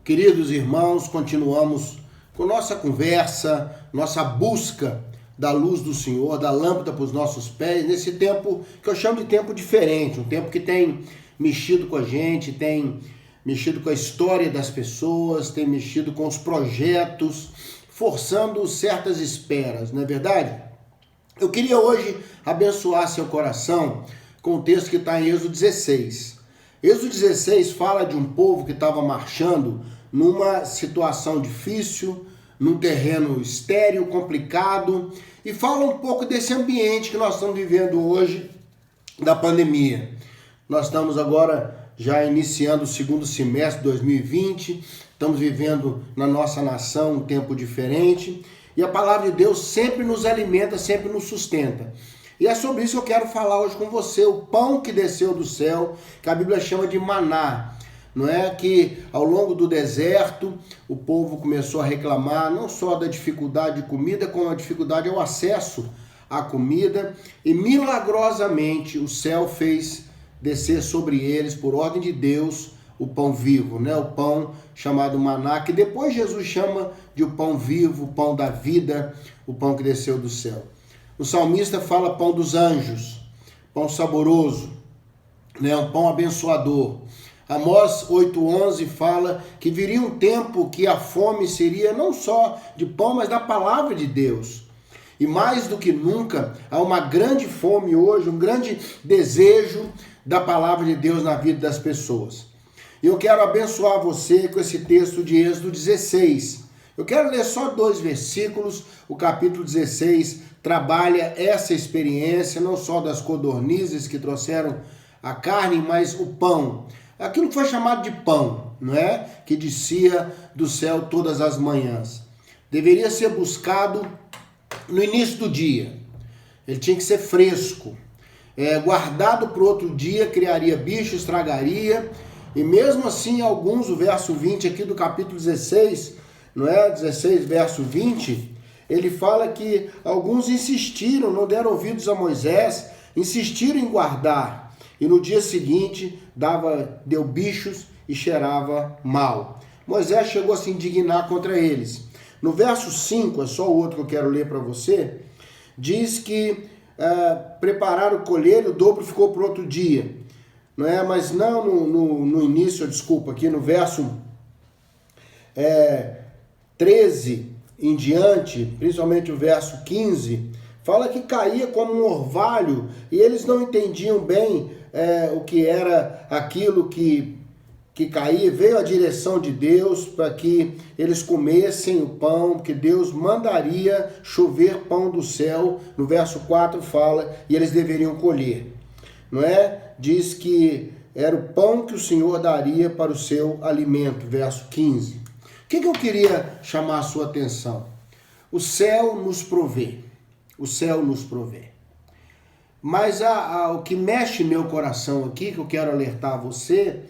Queridos irmãos, continuamos com nossa conversa, nossa busca da luz do Senhor, da lâmpada para os nossos pés, nesse tempo que eu chamo de tempo diferente, um tempo que tem mexido com a gente, tem mexido com a história das pessoas, tem mexido com os projetos, forçando certas esperas, não é verdade? Eu queria hoje abençoar seu coração com o texto que está em Êxodo 16. Êxodo 16 fala de um povo que estava marchando numa situação difícil, num terreno estéril, complicado, e fala um pouco desse ambiente que nós estamos vivendo hoje da pandemia. Nós estamos agora já iniciando o segundo semestre de 2020, estamos vivendo na nossa nação um tempo diferente, e a palavra de Deus sempre nos alimenta, sempre nos sustenta. E é sobre isso que eu quero falar hoje com você, o pão que desceu do céu, que a Bíblia chama de maná. Não é que ao longo do deserto o povo começou a reclamar não só da dificuldade de comida, como a dificuldade ao acesso à comida, e milagrosamente o céu fez descer sobre eles, por ordem de Deus, o pão vivo, né? O pão chamado maná, que depois Jesus chama de o pão vivo, o pão da vida, o pão que desceu do céu. O salmista fala pão dos anjos, pão saboroso, né? Um pão abençoador. Amós 8,11 fala que viria um tempo que a fome seria não só de pão, mas da palavra de Deus. E mais do que nunca, há uma grande fome hoje, um grande desejo da palavra de Deus na vida das pessoas. E eu quero abençoar você com esse texto de Êxodo 16. Eu quero ler só 2 versículos. O capítulo 16 trabalha essa experiência, não só das codornizes que trouxeram a carne, mas o pão. Aquilo que foi chamado de pão, não é? Que descia do céu todas as manhãs. Deveria ser buscado no início do dia. Ele tinha que ser fresco. Guardado para o outro dia, criaria bicho, estragaria. E mesmo assim, alguns, o verso 20 aqui do capítulo 16, não é? 16, verso 20, ele fala que alguns insistiram, não deram ouvidos a Moisés, insistiram em guardar. E no dia seguinte, deu bichos e cheirava mal. Moisés chegou a se indignar contra eles. No verso 5, é só o outro que eu quero ler para você, diz que prepararam o colher, o dobro ficou para outro dia. Não é? Mas não no início, desculpa, aqui no verso 13 em diante, principalmente o verso 15, fala que caía como um orvalho e eles não entendiam bem o que era aquilo que caía. Veio a direção de Deus para que eles comessem o pão, que Deus mandaria chover pão do céu. No verso 4 fala, e eles deveriam colher. Não é? Diz que era o pão que o Senhor daria para o seu alimento, verso 15. O que eu queria chamar a sua atenção? O céu nos provê. O céu nos provê. Mas o que mexe meu coração aqui, que eu quero alertar a você,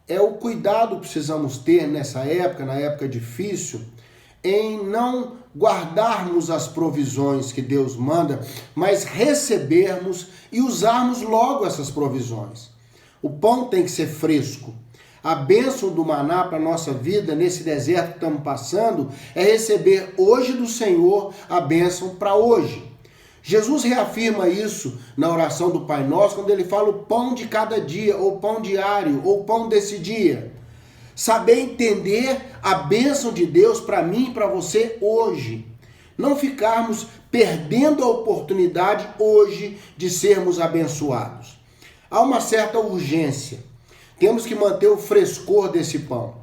é o cuidado que precisamos ter nessa época, na época difícil, em não guardarmos as provisões que Deus manda, mas recebermos e usarmos logo essas provisões. O pão tem que ser fresco. A bênção do maná para a nossa vida, nesse deserto que estamos passando, é receber hoje do Senhor a bênção para hoje. Jesus reafirma isso na oração do Pai Nosso, quando ele fala o pão de cada dia, ou pão diário, ou pão desse dia. Saber entender a bênção de Deus para mim e para você hoje. Não ficarmos perdendo a oportunidade hoje de sermos abençoados. Há uma certa urgência. Temos que manter o frescor desse pão.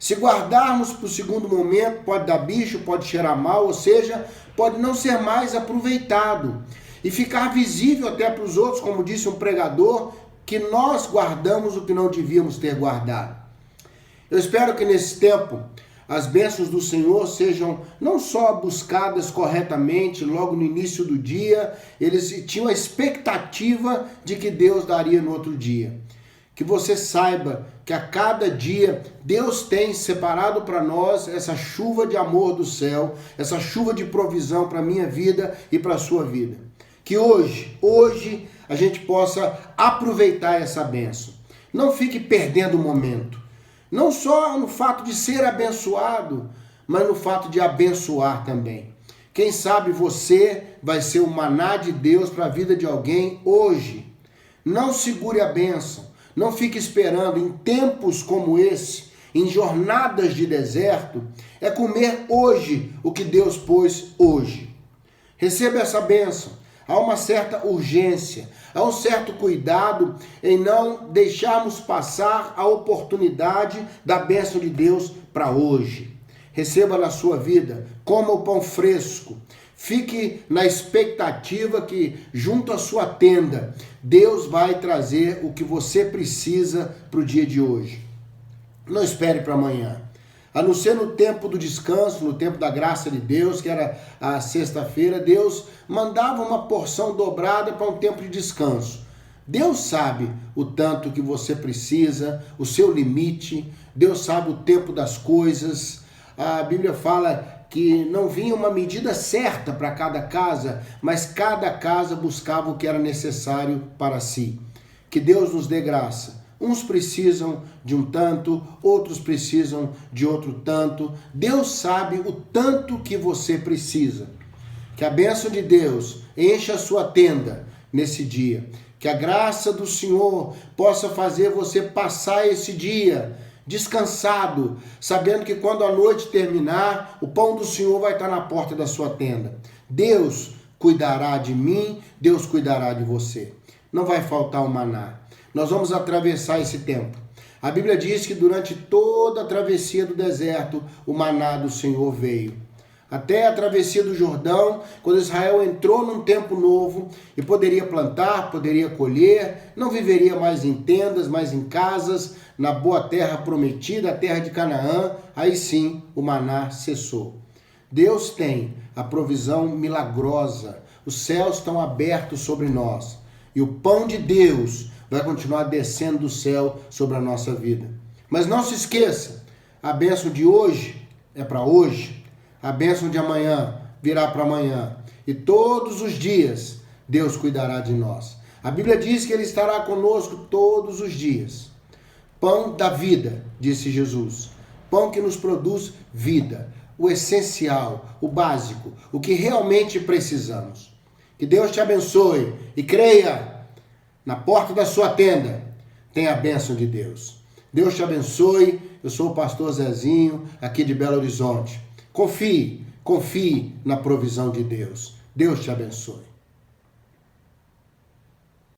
Se guardarmos para o segundo momento, pode dar bicho, pode cheirar mal, ou seja, pode não ser mais aproveitado. E ficar visível até para os outros, como disse um pregador, que nós guardamos o que não devíamos ter guardado. Eu espero que nesse tempo as bênçãos do Senhor sejam não só buscadas corretamente logo no início do dia, eles tinham a expectativa de que Deus daria no outro dia. Que você saiba que a cada dia Deus tem separado para nós essa chuva de amor do céu, essa chuva de provisão para a minha vida e para a sua vida. Que hoje a gente possa aproveitar essa bênção. Não fique perdendo o momento. Não só no fato de ser abençoado, mas no fato de abençoar também. Quem sabe você vai ser o maná de Deus para a vida de alguém hoje. Não segure a bênção, não fique esperando em tempos como esse, em jornadas de deserto, é comer hoje o que Deus pôs hoje. Receba essa bênção. Há uma certa urgência, há um certo cuidado em não deixarmos passar a oportunidade da bênção de Deus para hoje. Receba na sua vida, coma o pão fresco. Fique na expectativa que, junto à sua tenda, Deus vai trazer o que você precisa para o dia de hoje. Não espere para amanhã. A não ser no tempo do descanso, no tempo da graça de Deus, que era a sexta-feira, Deus mandava uma porção dobrada para um tempo de descanso. Deus sabe o tanto que você precisa, o seu limite, Deus sabe o tempo das coisas. A Bíblia fala que não vinha uma medida certa para cada casa, mas cada casa buscava o que era necessário para si. Que Deus nos dê graça. Uns precisam de um tanto, outros precisam de outro tanto. Deus sabe o tanto que você precisa. Que a bênção de Deus encha a sua tenda nesse dia. Que a graça do Senhor possa fazer você passar esse dia descansado, sabendo que quando a noite terminar, o pão do Senhor vai estar na porta da sua tenda. Deus cuidará de mim, Deus cuidará de você. Não vai faltar o maná. Nós vamos atravessar esse tempo. A Bíblia diz que durante toda a travessia do deserto, o maná do Senhor veio. Até a travessia do Jordão, quando Israel entrou num tempo novo e poderia plantar, poderia colher, não viveria mais em tendas, mas em casas, na boa terra prometida, a terra de Canaã, aí sim o maná cessou. Deus tem a provisão milagrosa, os céus estão abertos sobre nós e o pão de Deus vai continuar descendo do céu sobre a nossa vida. Mas não se esqueça, a bênção de hoje é para hoje, a bênção de amanhã virá para amanhã. E todos os dias Deus cuidará de nós. A Bíblia diz que Ele estará conosco todos os dias. Pão da vida, disse Jesus. Pão que nos produz vida, o essencial, o básico, o que realmente precisamos. Que Deus te abençoe e creia. Na porta da sua tenda tem a bênção de Deus. Deus te abençoe. Eu sou o pastor Zezinho, aqui de Belo Horizonte. Confie na provisão de Deus. Deus te abençoe.